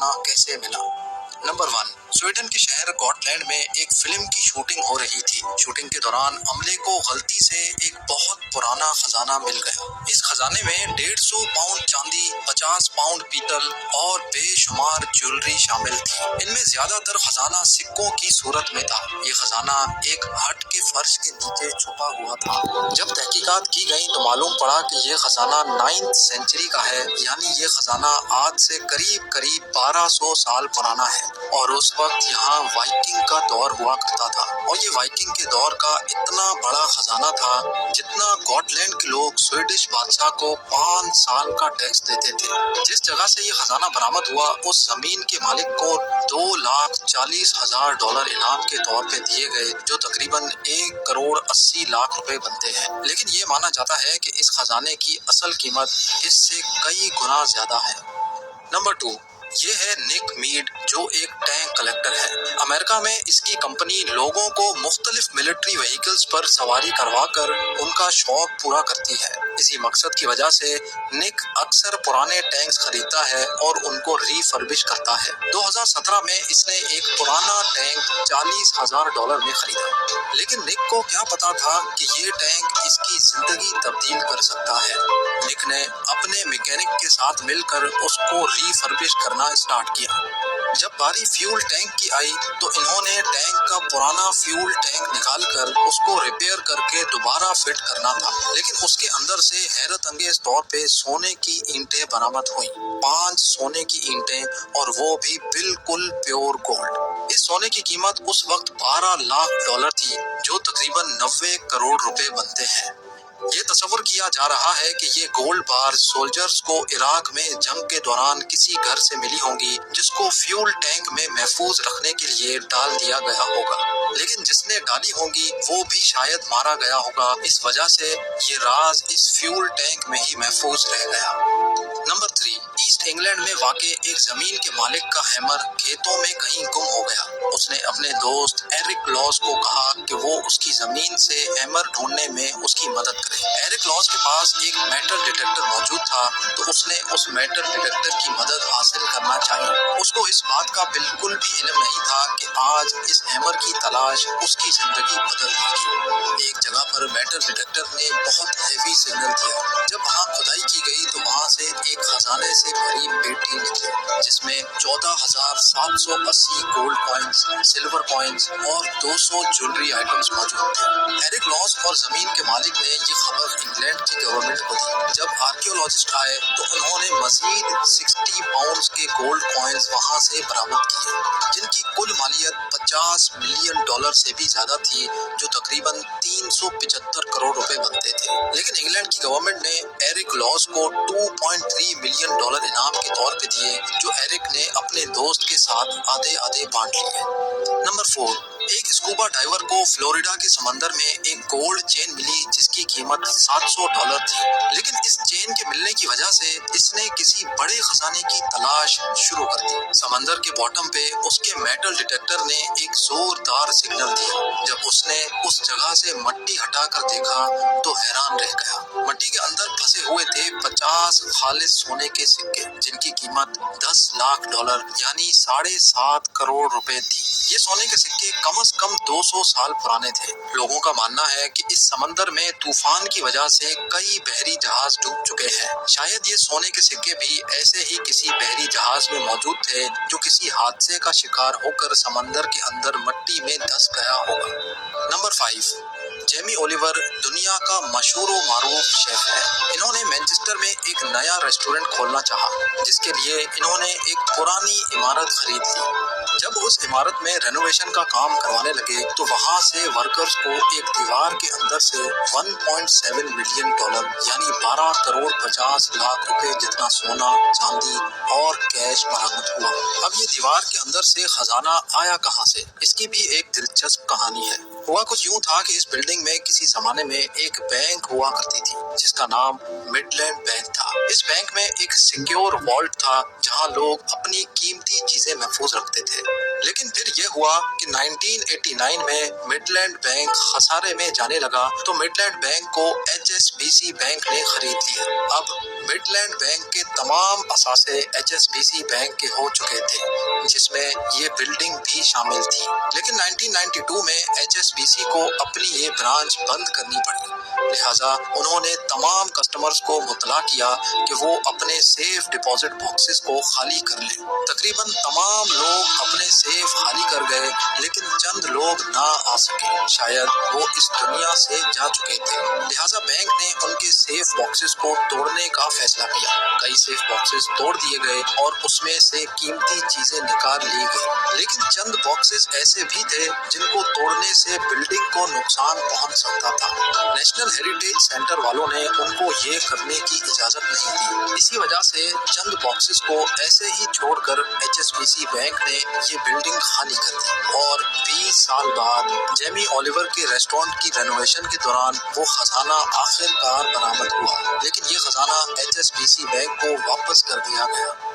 खजाना कैसे मिला। नंबर 1, स्वीडन के शहर गॉटलैंड में एक फिल्म की शूटिंग हो रही थी। शूटिंग के दौरान अमले को गलती से एक बहुत पुराना खजाना मिल गया। इस खजाने में 150 पाउंड चांदी, 50 पाउंड पीतल और बेशुमार ज्वेलरी शामिल थी। इनमें ज्यादातर खजाना सिक्कों की सूरत में था। ये खजाना एक हट के फर्श के नीचे छुपा हुआ था। जब तहकीकात की गई तो मालूम पड़ा कि ये खजाना 9वीं सेंचुरी का है, यानी ये खजाना आज से करीब 1200 साल पुराना है। और उस वक्त यहाँ वाइकिंग का दौर हुआ करता था, और ये वाइकिंग के दौर का इतना बड़ा खजाना था जितना गॉटलैंड के लोग स्वीडिश बादशाह को 5 साल का टैक्स देते थे। जिस जगह से ये खजाना बरामद हुआ, उस जमीन के मालिक को $2,40,000 इनाम के तौर पे दिए गए, जो तकरीबन 1,80,00,000 रुपए बनते हैं। लेकिन ये माना जाता है कि इस खजाने की असल कीमत इससे कई गुना ज्यादा है। नंबर 2, ये है निक मीड, जो एक टैंक कलेक्टर है। अमेरिका में इसकी कंपनी लोगों को मुख्तलिफ मिलिट्री व्हीकल्स पर सवारी करवा कर उनका शौक पूरा करती है। इसी मकसद की वजह से निक अक्सर पुराने टैंक्स खरीदता है और उनको रीफर्बिश करता है। 2017 में इसने एक पुराना टैंक $40,000 में खरीदा। लेकिन निक को क्या पता था कि ये टैंक इसकी जिंदगी तब्दील कर सकता है। निक ने अपने मैकेनिक के साथ मिलकर उसको रीफर्बिश करना स्टार्ट किया। जब बारी फ्यूल टैंक की आई तो इन्होंने टैंक का पुराना फ्यूल टैंक निकालकर उसको रिपेयर करके दोबारा फिट करना था। लेकिन उसके अंदर से हैरत अंगेज तौर पे सोने की ईंटें बरामद हुई। 5 सोने की ईंटें, और वो भी बिल्कुल प्योर गोल्ड। इस सोने की कीमत उस वक्त $12,00,000 थी, जो तकरीबन 90 करोड़ रुपए बनते हैं। ये तस्वर किया जा रहा है कि ये गोल्ड बार सोल्जर्स को इराक में जंग के दौरान किसी घर से मिली होंगी, जिसको फ्यूल टैंक में महफूज रखने के लिए डाल दिया गया होगा। लेकिन जिसने डाली होंगी वो भी शायद मारा गया होगा। इस वजह से ये राज इस फ्यूल टैंक में ही महफूज रह गया। नंबर 3, ईस्ट इंग्लैंड में वाक़े एक जमीन के मालिक का हैमर खेतों में कहीं गुम हो गया। उसने अपने दोस्त एरिक लॉस को कहा कि वो उसकी जमीन से हैमर ढूंढने में उसकी मदद करे। एरिक लॉस के पास एक मेटल डिटेक्टर मौजूद था, तो उसने उस मेटल डिटेक्टर की मदद हासिल करना चाहिए। उसको इस बात का बिल्कुल भी इल्म नहीं था कि आज इस हैमर की तलाश उसकी जिंदगी बदल देगी। एक जगह पर मेटल डिटेक्टर ने बहुत हैवी सिग्नल दिया। जब वहाँ खुदाई की गई तो वहाँ से एक खजाने से भरी पेटी निकली, जिसमें 14,780 गोल्ड कॉइन्स, सिल्वर कॉइन्स और 200 ज्वेलरी आइटम्स मौजूद थे। एरिक लॉस और जमीन के मालिक ने ये खबर इंग्लैंड की गवर्नमेंट को दी। जब आर्कियोलॉजिस्ट आए तो उन्होंने मजीद 60 पाउंड के गोल्ड कॉइन्स वहाँ से बरामद किए, जिनकी कुल मालियत $50 मिलियन से भी ज्यादा थी, जो तकरीबन 375 करोड़ रुपए बनते थे। लेकिन इंग्लैंड की गवर्नमेंट ने एरिक लॉस को $2.3 मिलियन इनाम के तौर पे दिए, जो एरिक ने अपने दोस्त के साथ आधे आधे बांट लिए। नंबर 4, एक स्कूबा डाइवर को फ्लोरिडा के समंदर में एक गोल्ड चेन मिली, जिसकी कीमत $700 थी। लेकिन इस चेन के मिलने की वजह से इसने किसी बड़े खजाने की तलाश शुरू कर दी। समंदर के बॉटम पे उसके मेटल डिटेक्टर ने एक जोरदार सिग्नल दिया। जब उसने उस जगह से मट्टी हटाकर देखा तो हैरान रह गया। मट्टी के अंदर फंसे हुए थे 50 खालिस सोने के सिक्के, जिनकी कीमत $10,00,000 यानी 7.5 करोड़ रुपए थी। ये सोने के सिक्के कम से कम 200 साल पुराने थे। लोगों का मानना है कि इस समंदर में तूफान की वजह से कई बहरी जहाज डूब चुके हैं। शायद ये सोने के सिक्के भी ऐसे ही किसी बहरी जहाज में मौजूद थे, जो किसी हादसे का शिकार होकर समंदर के अंदर मट्टी में धंस गया होगा। नंबर 5, जेमी ओलिवर दुनिया का मशहूर व मारूफ शेफ है। इन्होंने मैनचेस्टर में एक नया रेस्टोरेंट खोलना चाहा, जिसके लिए इन्होंने एक पुरानी इमारत खरीद ली। जब उस इमारत में रेनोवेशन का काम करवाने लगे तो वहां से वर्कर्स को एक दीवार के अंदर से $1.7 मिलियन यानी 12 करोड़ 50 लाख रुपए जितना सोना, चांदी और कैश बरामद हुआ। अब ये दीवार के अंदर से खजाना आया कहां से, इसकी भी एक दिलचस्प कहानी है। हुआ कुछ यूं था कि इस बिल्डिंग में किसी जमाने में एक बैंक हुआ करती थी जिसका नाम मिडलैंड बैंक था। इस बैंक में एक सिक्योर वॉल्ट था जहां लोग अपनी कीमती चीजें महफूज रखते थे। लेकिन फिर यह हुआ कि 1989 में मिडलैंड बैंक खसारे में जाने लगा तो मिडलैंड बैंक को HSBC बैंक ने खरीद लिया। अब मिडलैंड बैंक के तमाम असासे HSBC बैंक के हो चुके थे जिसमें ये बिल्डिंग भी शामिल थी। लेकिन 1992 में HSBC को अपनी ये ब्रांच बंद करनी पड़ी। लिहाजा उन्होंने तमाम कस्टमर्स को मुतला किया कि वो अपने सेफ डिपॉजिट बॉक्सेस को खाली कर लें। तकरीबन तमाम लोग अपने सेफ खाली कर गए लेकिन चंद लोग ना आ सके, शायद वो इस दुनिया से जा चुके थे। लिहाजा बैंक ने उनके सेफ बॉक्सेस को तोड़ने का फैसला किया। कई सेफ बॉक्सेस तोड़ दिए गए और उसमें से कीमती चीजें निकाल ली गई। लेकिन चंद बॉक्सेस ऐसे भी थे जिनको तोड़ने से बिल्डिंग को नुकसान पहुंच सकता था। नेशनल हेरिटेज सेंटर वालों ने उनको ये करने की इजाजत नहीं दी। इसी वजह से चंद बॉक्सेस को ऐसे ही छोड़कर HSBC बैंक ने ये बिल्डिंग खाली कर दी और 20 साल बाद जेमी ओलिवर के रेस्टोरेंट की रेनोवेशन के दौरान वो खजाना आखिरकार बरामद हुआ। लेकिन ये खजाना HSBC बैंक को वापस कर दिया गया।